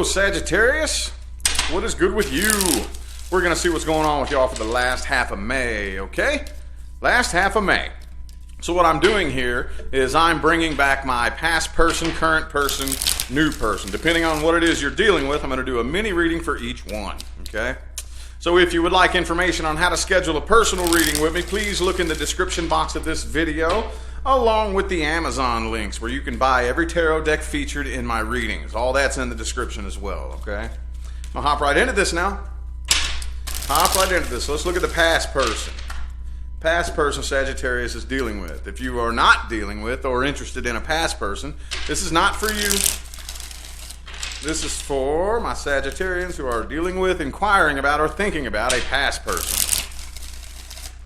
Sagittarius, what is good with you? We're going to see what's going on with y'all for the last half of May, okay? Last half of May. So what I'm doing here is I'm bringing back my past person, current person, new person. Depending on what it is you're dealing with, I'm going to do a mini reading for each one, okay? So if you would like information on how to schedule a personal reading with me, please look in the description box of this video, along with the Amazon links where you can buy every tarot deck featured in my readings. All that's in the description as well, okay? I'm going to hop right into this now. So let's look at the past person. Past person Sagittarius is dealing with. If you are not dealing with or interested in a past person, this is not for you. This is for my Sagittarians who are dealing with, inquiring about, or thinking about a past person.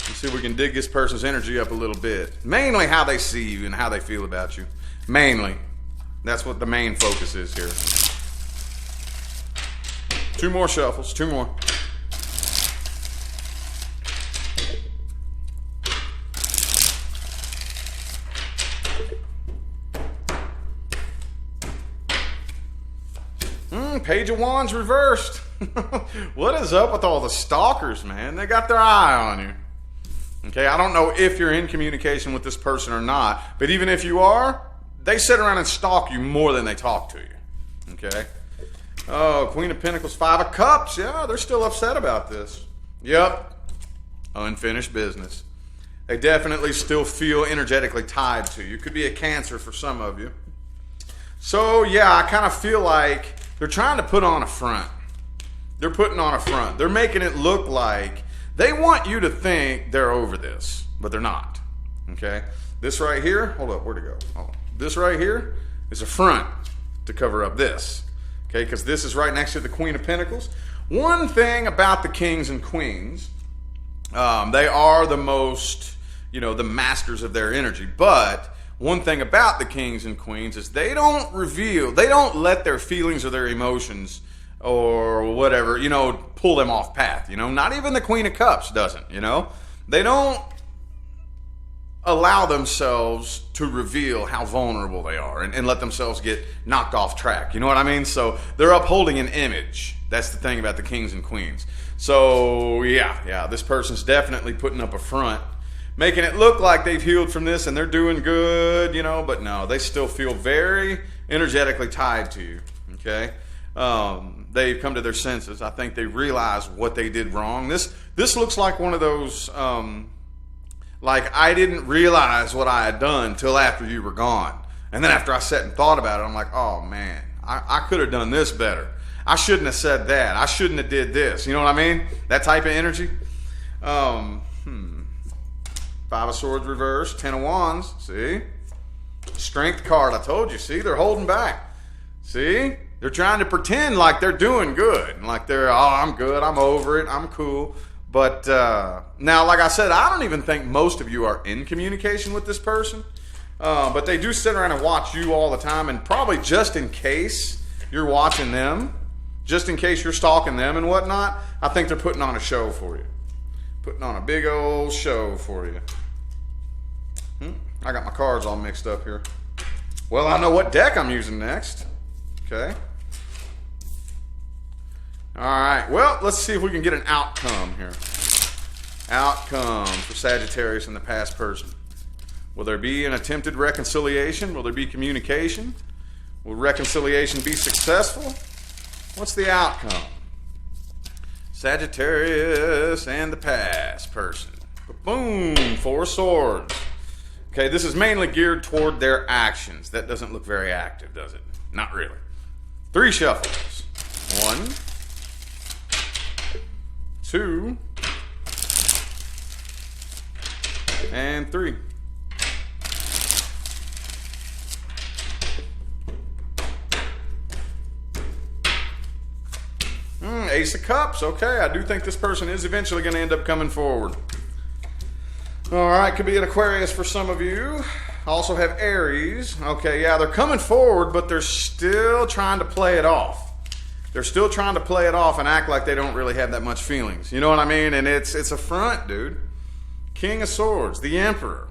Let's see if we can dig this person's energy up a little bit. Mainly how they see you and how they feel about you. Mainly. That's what the main focus is here. Two more shuffles. Two more. Page of Wands reversed. What is up with all the stalkers, man? They got their eye on you. Okay, I don't know if you're in communication with this person or not, but even if you are, they sit around and stalk you more than they talk to you. Okay? Oh, Queen of Pentacles, Five of Cups. Yeah, they're still upset about this. Yep. Unfinished business. They definitely still feel energetically tied to you. Could be a Cancer for some of you. So, yeah, I kind of feel like they're trying to put on a front. They're putting on a front. They're making it look like they want you to think they're over this, but they're not. Okay? This right here, hold up, where'd it go? Oh, this right here is a front to cover up this. Okay, because this is right next to the Queen of Pentacles. One thing about the kings and queens, they are the most, the masters of their energy, but one thing about the kings and queens is they don't let their feelings or their emotions or whatever, pull them off path, Not even the Queen of Cups doesn't, They don't allow themselves to reveal how vulnerable they are and let themselves get knocked off track, you know what I mean? So they're upholding an image. That's the thing about the kings and queens. So, yeah, this person's definitely putting up a front, making it look like they've healed from this and they're doing good, but no, they still feel very energetically tied to you, okay? They've come to their senses. I think they realize what they did wrong. This looks like one of those, like I didn't realize what I had done till after you were gone. And then after I sat and thought about it, I'm like, oh man, I could have done this better. I shouldn't have said that. I shouldn't have did this. You know what I mean? That type of energy. Five of Swords reversed, Ten of Wands, see? Strength card, I told you, see? They're holding back. See? They're trying to pretend like they're doing good. Like they're, I'm good, I'm over it, I'm cool. But now, like I said, I don't even think most of you are in communication with this person. But they do sit around and watch you all the time. And probably just in case you're watching them, just in case you're stalking them and whatnot, I think they're putting on a show for you. Putting on a big old show for you. I got my cards all mixed up here. Well, I know what deck I'm using next. Okay. All right. Well, let's see if we can get an outcome here. Outcome for Sagittarius and the past person. Will there be an attempted reconciliation? Will there be communication? Will reconciliation be successful? What's the outcome? Sagittarius and the past person. Boom, Four of Swords. Okay, this is mainly geared toward their actions. That doesn't look very active, does it? Not really. Three shuffles. 1, 2, and 3. Ace of Cups. Okay, I do think this person is eventually going to end up coming forward. All right, could be an Aquarius for some of you. Also have Aries. Okay, yeah, they're coming forward, but they're still trying to play it off. They're still trying to play it off and act like they don't really have that much feelings. You know what I mean? And it's a front, dude. King of Swords, the Emperor.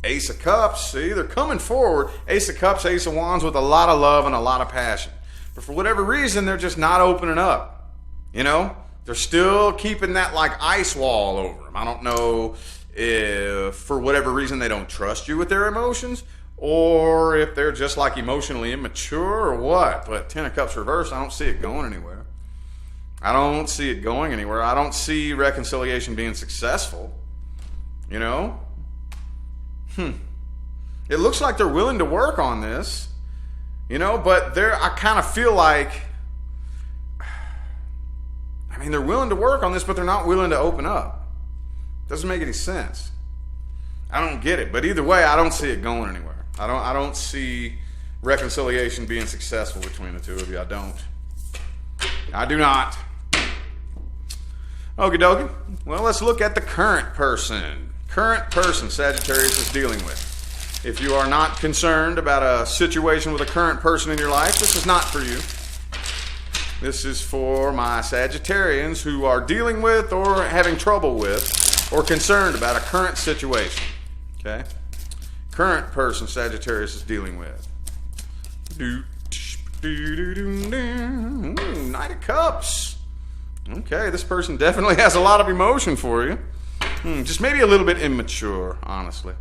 Ace of Cups, see, they're coming forward. Ace of Cups, Ace of Wands with a lot of love and a lot of passion. but for whatever reason, they're just not opening up. You know, they're still keeping that like ice wall over them. I don't know if for whatever reason they don't trust you with their emotions, or if they're just like emotionally immature or what. But 10 of Cups reversed, I don't see it going anywhere. I don't see it going anywhere. I don't see reconciliation being successful. You know? It looks like they're willing to work on this, you know, but I kind of feel like, I mean, they're willing to work on this, but they're not willing to open up. Doesn't make any sense. I don't get it, but either way, I don't see it going anywhere. I don't see reconciliation being successful between the two of you. I don't. I do not. Okie dokie. Well, let's look at the current person. Current person Sagittarius is dealing with. If you are not concerned about a situation with a current person in your life, this is not for you. This is for my Sagittarians who are dealing with or having trouble with or concerned about a current situation. Okay? Current person Sagittarius is dealing with. Knight of Cups. Okay, this person definitely has a lot of emotion for you. Just maybe a little bit immature, honestly.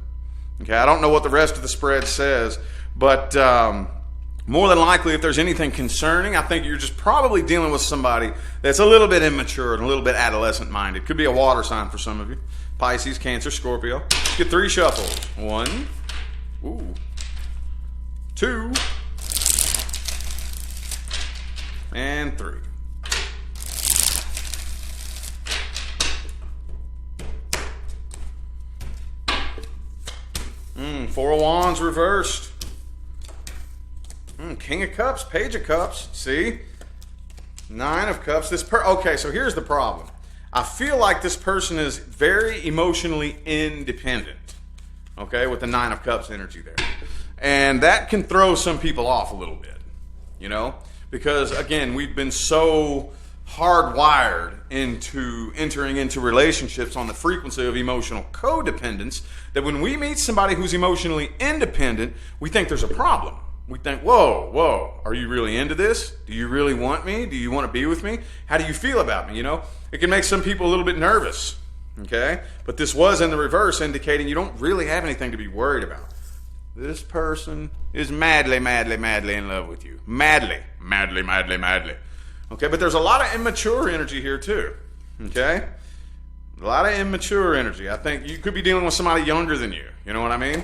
Okay, I don't know what the rest of the spread says, but more than likely, if there's anything concerning, I think you're just probably dealing with somebody that's a little bit immature and a little bit adolescent-minded. Could be a water sign for some of you. Pisces, Cancer, Scorpio. Get 3 shuffles. 1, 2, and 3. Four of Wands reversed. King of Cups, Page of Cups. See? 9 of Cups. Okay, so here's the problem. I feel like this person is very emotionally independent. Okay, with the 9 of Cups energy there. And that can throw some people off a little bit. You know? Because, again, we've been so hardwired into entering into relationships on the frequency of emotional codependence that when we meet somebody who's emotionally independent, we think there's a problem. We think, whoa, are you really into this? Do you really want me? Do you want to be with me? How do you feel about me? You know, it can make some people a little bit nervous, okay? But this was in the reverse, indicating you don't really have anything to be worried about. This person is madly in love with you. Madly. Okay, but there's a lot of immature energy here too. Okay? A lot of immature energy. I think you could be dealing with somebody younger than you. You know what I mean?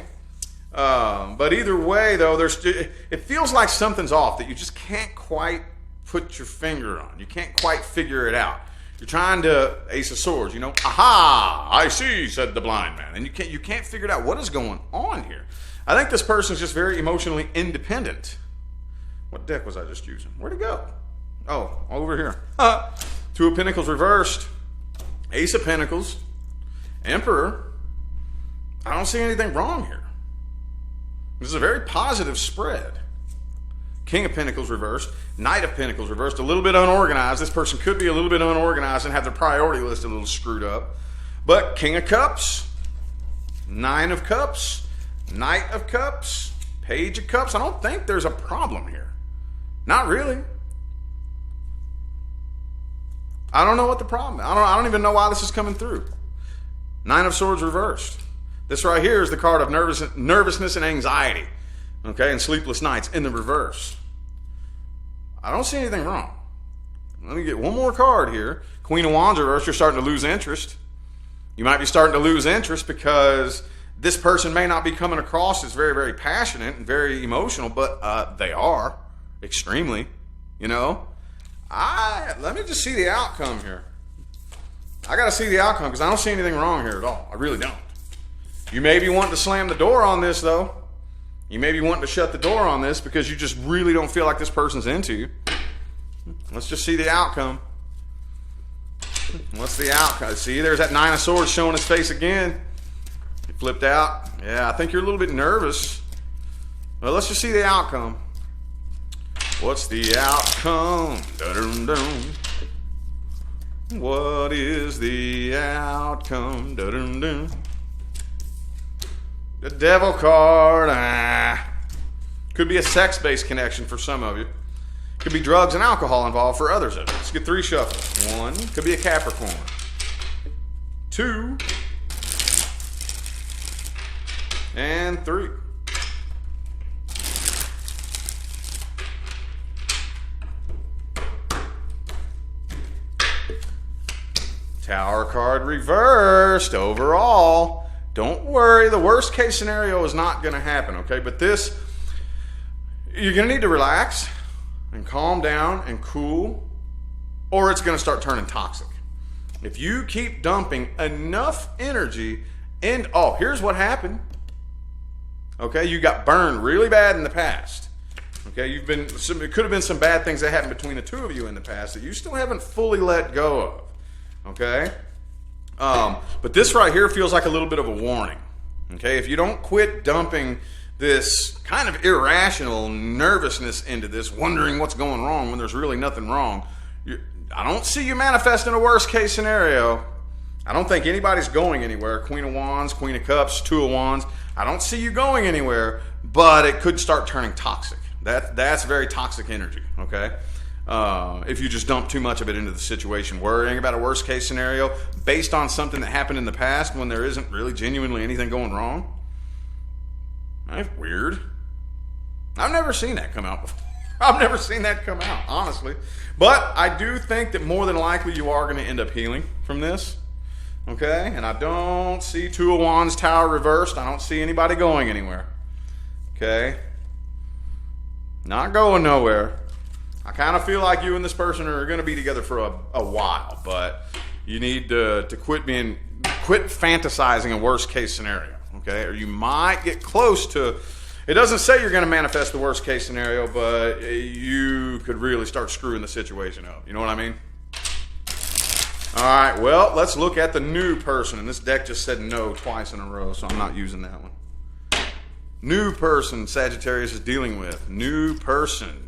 But either way, though, it feels like something's off that you just can't quite put your finger on. You can't quite figure it out. You're trying to Ace of Swords, you know? Aha! I see, said the blind man. And you can't figure it out. What is going on here? I think this person's just very emotionally independent. What deck was I just using? Where'd it go? Oh, over here. 2 of Pentacles reversed. Ace of Pentacles. Emperor. I don't see anything wrong here. This is a very positive spread. King of Pentacles reversed. Knight of Pentacles reversed. A little bit unorganized. This person could be a little bit unorganized and have their priority list a little screwed up. But King of Cups. 9 of Cups. Knight of Cups. Page of Cups. I don't think there's a problem here. Not really. I don't know what the problem is. I don't even know why this is coming through. 9 of Swords reversed. This right here is the card of nervousness and anxiety. Okay, and sleepless nights in the reverse. I don't see anything wrong. Let me get one more card here. Queen of Wands reversed. You're starting to lose interest. You might be starting to lose interest because this person may not be coming across as very, very passionate and very emotional, but they are extremely, you know. Let me just see the outcome here. I got to see the outcome because I don't see anything wrong here at all. I really don't. You may be wanting to slam the door on this, though. You may be wanting to shut the door on this because you just really don't feel like this person's into you. Let's just see the outcome. What's the outcome? See, there's that 9 of Swords showing his face again. He flipped out. Yeah, I think you're a little bit nervous. Well, let's just see the outcome. What's the outcome? Dun-dun-dun. What is the outcome? Dun-dun-dun. The Devil card. Could be a sex-based connection for some of you. Could be drugs and alcohol involved for others of it. Let's get 3 shuffles. 1, could be a Capricorn. 2, and 3. Tower card reversed. Overall, don't worry. The worst case scenario is not going to happen, okay? But this, you're going to need to relax and calm down and cool, or it's going to start turning toxic. If you keep dumping enough energy in, oh, here's what happened. Okay, you got burned really bad in the past. Okay, it could have been some bad things that happened between the two of you in the past that you still haven't fully let go of. Okay, but this right here feels like a little bit of a warning. Okay, if you don't quit dumping this kind of irrational nervousness into this, wondering what's going wrong when there's really nothing wrong, I don't see you manifesting a worst case scenario. I don't think anybody's going anywhere. Queen of Wands, Queen of Cups, 2 of Wands. I don't see you going anywhere, but it could start turning toxic. That's very toxic energy, okay? If you just dump too much of it into the situation, worrying about a worst case scenario based on something that happened in the past when there isn't really genuinely anything going wrong. That's weird. I've never seen that come out before. I've never seen that come out, honestly. But I do think that more than likely you are going to end up healing from this. Okay? And I don't see 2 of Wands, Tower reversed. I don't see anybody going anywhere. Okay? Not going nowhere. I kind of feel like you and this person are going to be together for a while, but you need to quit fantasizing a worst case scenario, okay? Or you might get close to, it doesn't say you're going to manifest the worst case scenario, but you could really start screwing the situation up. You know what I mean? All right, well, let's look at the new person. And this deck just said no twice in a row, so I'm not using that one. New person Sagittarius is dealing with. New person.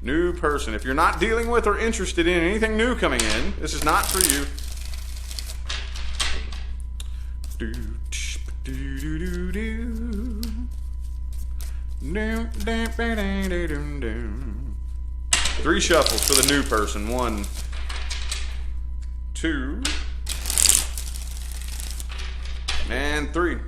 New person. If you're not dealing with or interested in anything new coming in, this is not for you. 3 shuffles for the new person. 1, 2, and 3.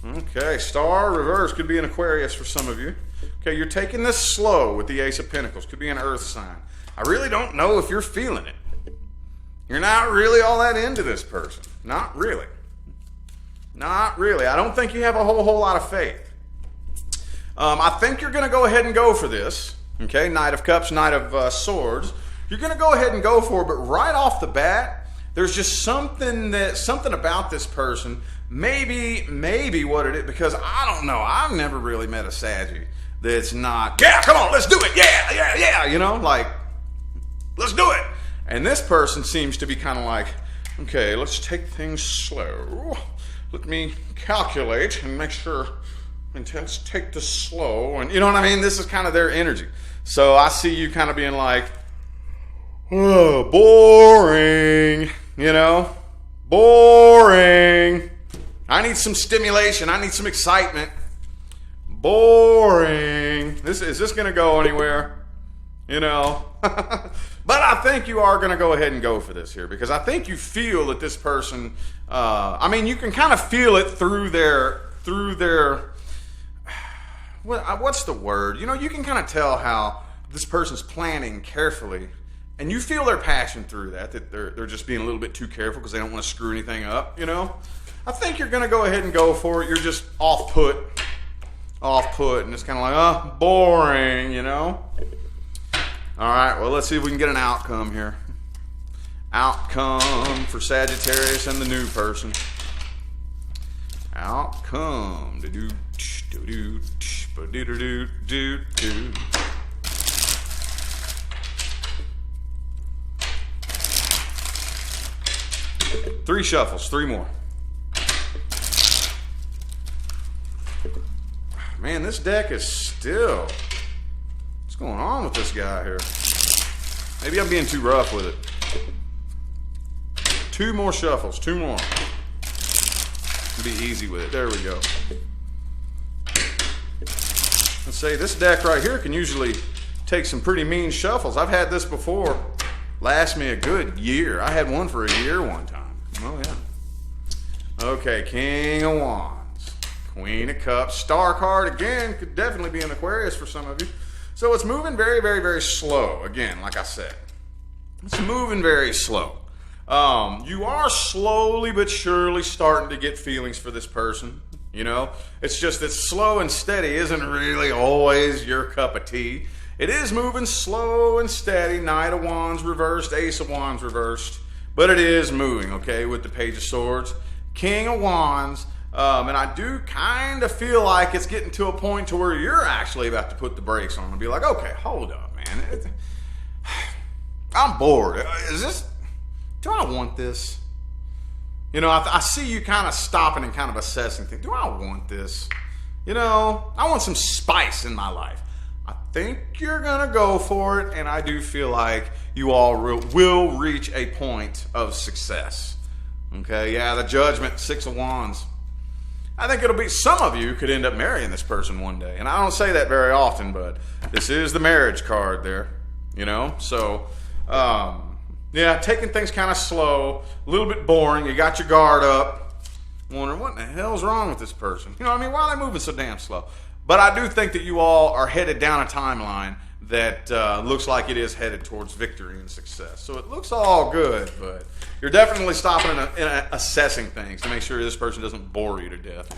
Okay, star reverse. Could be an Aquarius for some of you. Okay, you're taking this slow with the Ace of Pentacles. Could be an earth sign. I really don't know if you're feeling it. You're not really all that into this person. Not really. Not really. I don't think you have a whole lot of faith. I think you're going to go ahead and go for this. Okay, Knight of Cups, Knight of Swords. You're going to go ahead and go for it, but right off the bat, there's just something about this person. Maybe what it is, because I don't know. I've never really met a Saggy that's not, yeah, come on, let's do it. Yeah. You know, like, let's do it. And this person seems to be kind of like, okay, let's take things slow. Let me calculate and make sure, and let's take this slow. And you know what I mean? This is kind of their energy. So I see you kind of being like, oh, boring, you know, boring. I need some stimulation. I need some excitement. Boring. Is this going to go anywhere? You know? But I think you are going to go ahead and go for this here, because I think you feel that this person, I mean, you can kind of feel it through their, what's the word? You know, you can kind of tell how this person's planning carefully, and you feel their passion through that they're just being a little bit too careful because they don't want to screw anything up, you know? I think you're going to go ahead and go for it. You're just off put, and it's kind of like, oh, boring, you know? All right, well, let's see if we can get an outcome here. Outcome for Sagittarius and the new person. Outcome. Three shuffles, 3 more. Man, this deck is still, it's going on with this guy here? Maybe I'm being too rough with it. 2 more shuffles. 2 more. Be easy with it. There we go. Let's say this deck right here can usually take some pretty mean shuffles. I've had this before. Last me a good year. I had one for a year one time. Oh, yeah. Okay, King of Wands. Queen of Cups. Star card, again, could definitely be an Aquarius for some of you. So it's moving very, very, very slow. Again, like I said. It's moving very slow. You are slowly but surely starting to get feelings for this person. You know, it's just that slow and steady isn't really always your cup of tea. It is moving slow and steady. Knight of Wands reversed, Ace of Wands reversed, but it is moving, okay, with the Page of Swords. King of Wands, and I do kind of feel like it's getting to a point to where you're actually about to put the brakes on and be like, okay, hold up, man. I'm bored. Do I want this? You know, I see you kind of stopping and kind of assessing things. Do I want this? You know, I want some spice in my life. I think you're going to go for it, and I do feel like you all will reach a point of success. Okay, yeah, the Judgment, 6 of Wands. I think it'll be, some of you could end up marrying this person one day. And I don't say that very often, but this is the marriage card there, you know? So, yeah, taking things kind of slow, a little bit boring. You got your guard up, wondering what in the hell's wrong with this person. You know what I mean? Why are they moving so damn slow? But I do think that you all are headed down a timeline that looks like it is headed towards victory and success. So it looks all good, but you're definitely stopping and assessing things to make sure this person doesn't bore you to death.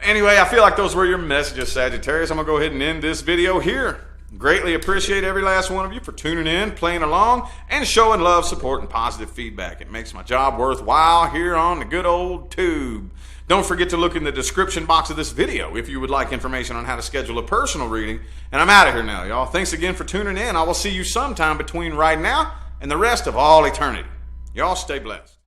Anyway, I feel like those were your messages, Sagittarius. I'm going to go ahead and end this video here. Greatly appreciate every last one of you for tuning in, playing along, and showing love, support, and positive feedback. It makes my job worthwhile here on the good old tube. Don't forget to look in the description box of this video if you would like information on how to schedule a personal reading. And I'm out of here now, y'all. Thanks again for tuning in. I will see you sometime between right now and the rest of all eternity. Y'all stay blessed.